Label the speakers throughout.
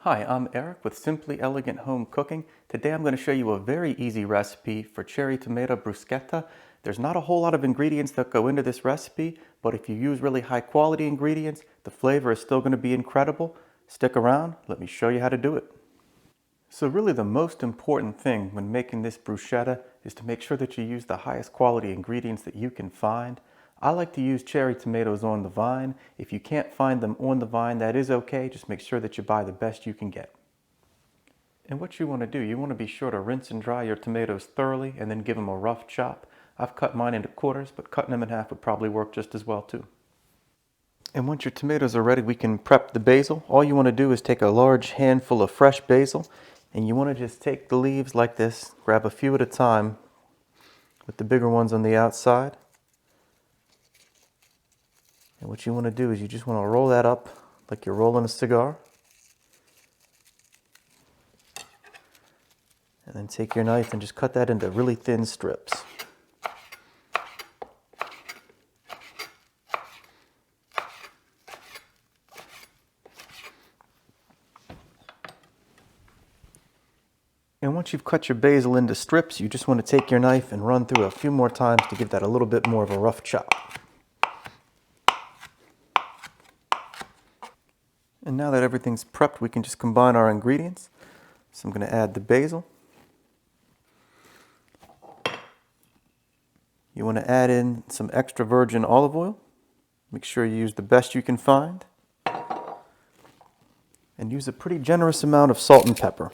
Speaker 1: Hi, I'm Eric with Simply Elegant Home Cooking. Today I'm going to show you a very easy recipe for cherry tomato bruschetta. There's not a whole lot of ingredients that go into this recipe, but if you use really high quality ingredients, the flavor is still going to be incredible. Stick around, let me show you how to do it. So really the most important thing when making this bruschetta is to make sure that you use the highest quality ingredients that you can find. I like to use cherry tomatoes on the vine. If you can't find them on the vine, that is okay. Just make sure that you buy the best you can get. And what you want to do, you want to be sure to rinse and dry your tomatoes thoroughly and then give them a rough chop. I've cut mine into quarters, but cutting them in half would probably work just as well too. And once your tomatoes are ready, we can prep the basil. All you want to do is take a large handful of fresh basil, and you want to just take the leaves like this, grab a few at a time with the bigger ones on the outside. And what you want to do is you just want to roll that up like you're rolling a cigar. And then take your knife and just cut that into really thin strips. And once you've cut your basil into strips, you just want to take your knife and run through a few more times to give that a little bit more of a rough chop. And now that everything's prepped, we can just combine our ingredients. So I'm going to add the basil. You want to add in some extra virgin olive oil. Make sure you use the best you can find. And use a pretty generous amount of salt and pepper.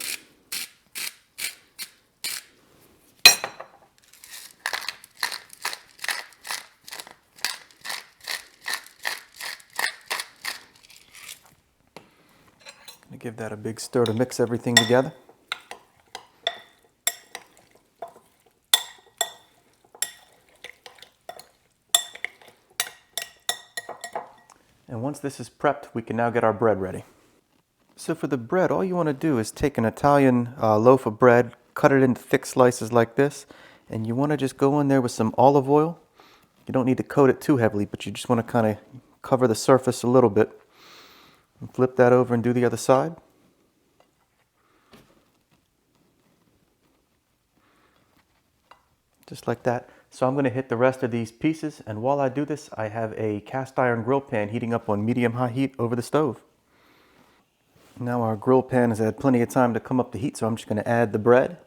Speaker 1: Give that a big stir to mix everything together. And once this is prepped, we can now get our bread ready. So for the bread, all you want to do is take an Italian loaf of bread, cut it into thick slices like this, and you want to just go in there with some olive oil. You don't need to coat it too heavily, but you just want to kind of cover the surface a little bit. And flip that over and do the other side. Just like that. So I'm going to hit the rest of these pieces, and while I do this, I have a cast iron grill pan heating up on medium-high heat over the stove. Now our grill pan has had plenty of time to come up to heat, so I'm just going to add the bread.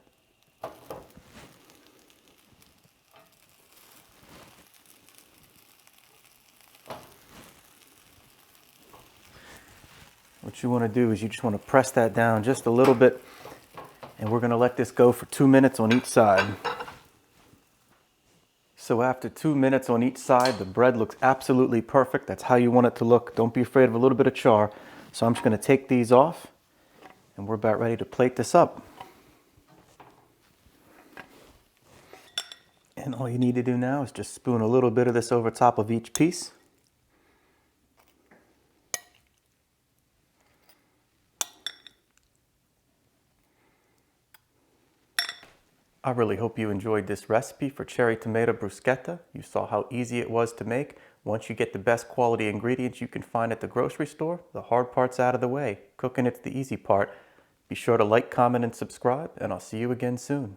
Speaker 1: What you want to do is you just want to press that down just a little bit, and we're going to let this go for 2 minutes on each side. So after 2 minutes on each side, the bread looks absolutely perfect. That's how you want it to look. Don't be afraid of a little bit of char. So I'm just going to take these off, and we're about ready to plate this up. And all you need to do now is just spoon a little bit of this over top of each piece. I really hope you enjoyed this recipe for cherry tomato bruschetta. You saw how easy it was to make. Once you get the best quality ingredients you can find at the grocery store, the hard part's out of the way. Cooking it's the easy part. Be sure to like, comment, and subscribe, and I'll see you again soon.